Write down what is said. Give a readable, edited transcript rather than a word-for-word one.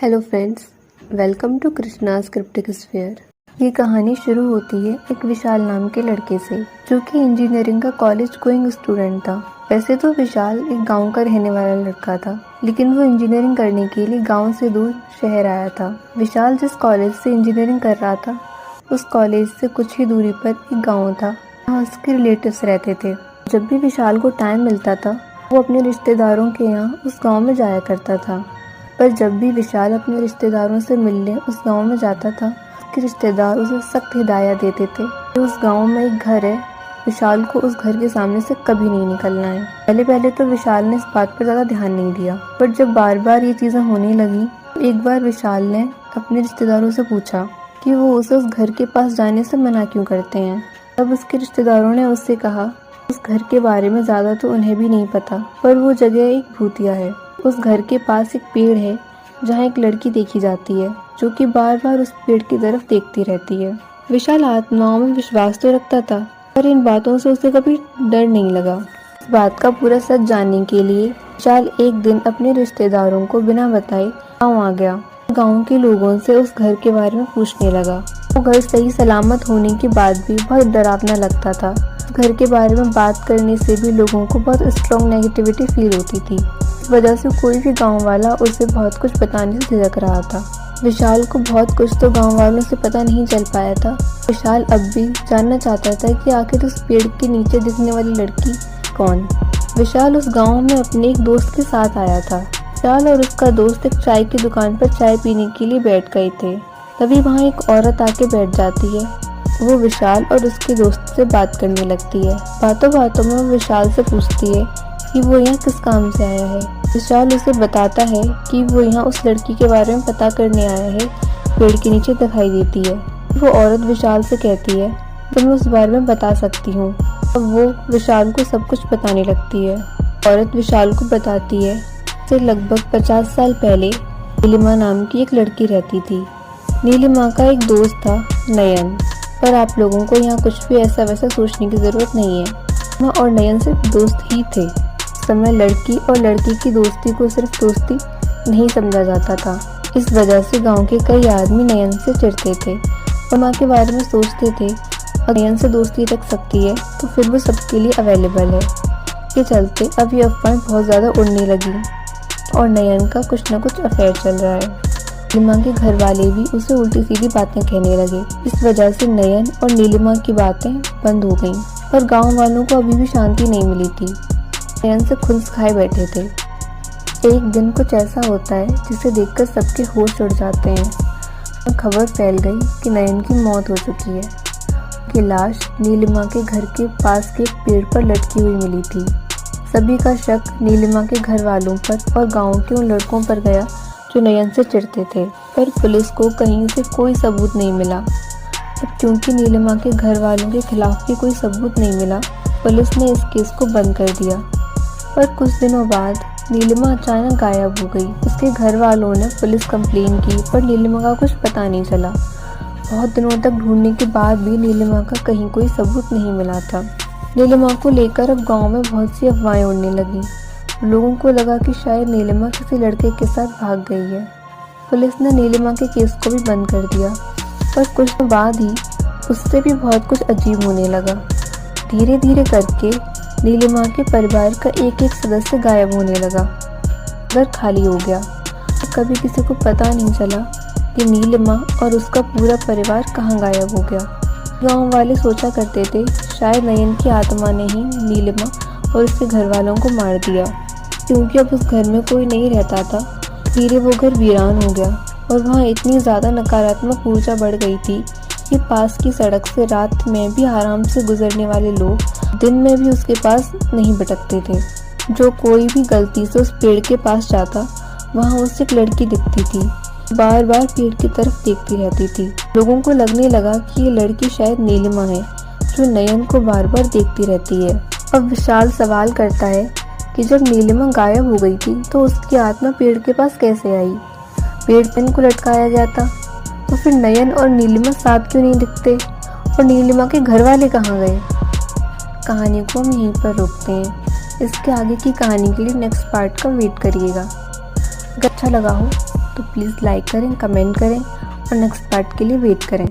Hello friends, welcome to कृष्णा's cryptic sphere. ये कहानी शुरू होती है एक विशाल नाम के लड़के से, जो कि इंजीनियरिंग का कॉलेज गोइंग स्टूडेंट था। वैसे तो विशाल एक गांव का रहने वाला लड़का था, लेकिन वो इंजीनियरिंग करने के लिए गांव से दूर शहर आया था। विशाल जिस कॉलेज से इंजीनियरिंग कर रहा था, उस कॉलेज से कुछ ही दूरी पर एक गाँव था जहाँ उसके रिलेटिव्स रहते थे। जब भी विशाल को टाइम मिलता था, वो अपने रिश्तेदारों के यहाँ उस गाँव में जाया करता था। पर जब भी विशाल अपने रिश्तेदारों से मिलने उस गांव में जाता था, उसके रिश्तेदार उसे सख्त हिदायत देते थे कि उस गांव में एक घर है, विशाल को उस घर के सामने से कभी नहीं निकलना है। पहले तो विशाल ने इस बात पर ज़्यादा ध्यान नहीं दिया, पर जब बार बार ये चीज़ें होने लगी तो एक बार विशाल ने अपने रिश्तेदारों से पूछा कि वो उसे उस घर के पास जाने से मना क्यों करते हैं। तब उसके रिश्तेदारों ने उससे कहा, उस घर के बारे में ज़्यादा तो उन्हें भी नहीं पता, पर वो जगह एक भूतिया है। उस घर के पास एक पेड़ है जहाँ एक लड़की देखी जाती है, जो कि बार बार उस पेड़ की तरफ देखती रहती है। विशाल आत्माओं में विश्वास तो रखता था, पर इन बातों से उसे कभी डर नहीं लगा। इस बात का पूरा सच जानने के लिए विशाल एक दिन अपने रिश्तेदारों को बिना बताए गाँव आ गया। गाँव के लोगों से उस घर के बारे में पूछने लगा। वो घर सही सलामत होने के बाद भी बहुत डरावना लगता था। उस घर के बारे में बात करने से भी लोगों को बहुत स्ट्रॉन्ग नेगेटिविटी फील होती थी। इस वजह से कोई भी गांव वाला उसे बहुत कुछ बताने से झिझक रहा था। विशाल को बहुत कुछ तो गांव वालों से पता नहीं चल पाया था। विशाल अब भी जानना चाहता था कि आखिर उस पेड़ के नीचे दिखने वाली लड़की कौन। विशाल उस गांव में अपने एक दोस्त के साथ आया था। विशाल और उसका दोस्त एक चाय की दुकान पर चाय पीने के लिए बैठ गए थे। तभी वहाँ एक औरत आके बैठ जाती है। वो विशाल और उसके दोस्त से बात करने लगती है। बातों बातों में वो विशाल से पूछती है कि वो यहाँ किस काम से आया है। विशाल उसे बताता है कि वो यहाँ उस लड़की के बारे में पता करने आया है, पेड़ के नीचे दिखाई देती है। वो औरत विशाल से कहती है तो मैं उस बारे में बता सकती हूँ। अब वो विशाल को सब कुछ बताने लगती है। औरत विशाल को बताती है कि लगभग 50 साल पहले नीलिमा नाम की एक लड़की रहती थी। नीलिमा का एक दोस्त था नयन, पर आप लोगों को यहाँ कुछ भी ऐसा वैसा सोचने की जरूरत नहीं है। नीलिमा और नयन सिर्फ दोस्त ही थे। समय लड़की और लड़की की दोस्ती को सिर्फ दोस्ती नहीं समझा जाता था। इस वजह से गांव के कई आदमी नयन से चिढ़ते थे और माँ के बारे में सोचते थे अगर नयन से दोस्ती रख सकती है तो फिर वो सबके लिए अवेलेबल है। के चलते अब ये अफवाहें बहुत ज़्यादा उड़ने लगी और नयन का कुछ न कुछ अफेयर चल रहा है। नीलिमा के घर वाले भी उसे उल्टी सीधी बातें कहने लगे। इस वजह से नयन और नीलिमा की बातें बंद हो गईं, पर गाँव वालों को अभी भी शांति नहीं मिली थी। नयन से खुंस खाए बैठे थे। एक दिन कुछ ऐसा होता है जिसे देखकर सबके होश उड़ जाते हैं। खबर फैल गई कि नयन की मौत हो चुकी है। उसकी लाश नीलिमा के घर के पास के एक पेड़ पर लटकी हुई मिली थी। सभी का शक नीलिमा के घर वालों पर और गांव के उन लड़कों पर गया जो नयन से चिढ़ते थे, पर पुलिस को कहीं से कोई सबूत नहीं मिला। अब क्योंकि नीलिमा के घर वालों के खिलाफ भी कोई सबूत नहीं मिला, पुलिस ने इस केस को बंद कर दिया। पर कुछ दिनों बाद नीलिमा अचानक गायब हो गई। उसके घर वालों ने पुलिस कंप्लेन की, पर नीलिमा का कुछ पता नहीं चला। बहुत दिनों तक ढूंढने के बाद भी नीलिमा का कहीं कोई सबूत नहीं मिला था। नीलिमा को लेकर अब गांव में बहुत सी अफवाहें उड़ने लगी। लोगों को लगा कि शायद नीलिमा किसी लड़के के साथ भाग गई है। पुलिस ने नीलिमा के केस को भी बंद कर दिया, पर कुछ दिन बाद ही उससे भी बहुत कुछ अजीब होने लगा। धीरे धीरे करके नीलिमा के परिवार का एक एक सदस्य गायब होने लगा। घर खाली हो गया। कभी किसी को पता नहीं चला कि नीलिमा और उसका पूरा परिवार कहाँ गायब हो गया। गांव वाले सोचा करते थे शायद नयन की आत्मा ने ही नीलिमा और उसके घर वालों को मार दिया। क्योंकि अब उस घर में कोई नहीं रहता था, धीरे वो घर वीरान हो गया और वहाँ इतनी ज़्यादा नकारात्मक ऊर्जा बढ़ गई थी कि पास की सड़क से रात में भी आराम से गुजरने वाले लोग दिन में भी उसके पास नहीं भटकते थे। जो कोई भी गलती से उस पेड़ के पास जाता, वहाँ उससे एक लड़की दिखती थी। बार बार पेड़ की तरफ देखती रहती थी। लोगों को लगने लगा कि ये लड़की शायद नीलिमा है, जो नयन को बार बार देखती रहती है। अब विशाल सवाल करता है कि जब नीलिमा गायब हो गई थी तो उसकी आत्मा पेड़ के पास कैसे आई। पेड़ पर इनको लटकाया गया था, तो फिर नयन और नीलिमा साथ क्यों नहीं दिखते और नीलिमा के घर वाले कहाँ गए। कहानी को हम यहीं पर रोकते हैं। इसके आगे की कहानी के लिए नेक्स्ट पार्ट का वेट करिएगा। अगर अच्छा लगा हो तो प्लीज़ लाइक करें, कमेंट करें और नेक्स्ट पार्ट के लिए वेट करें।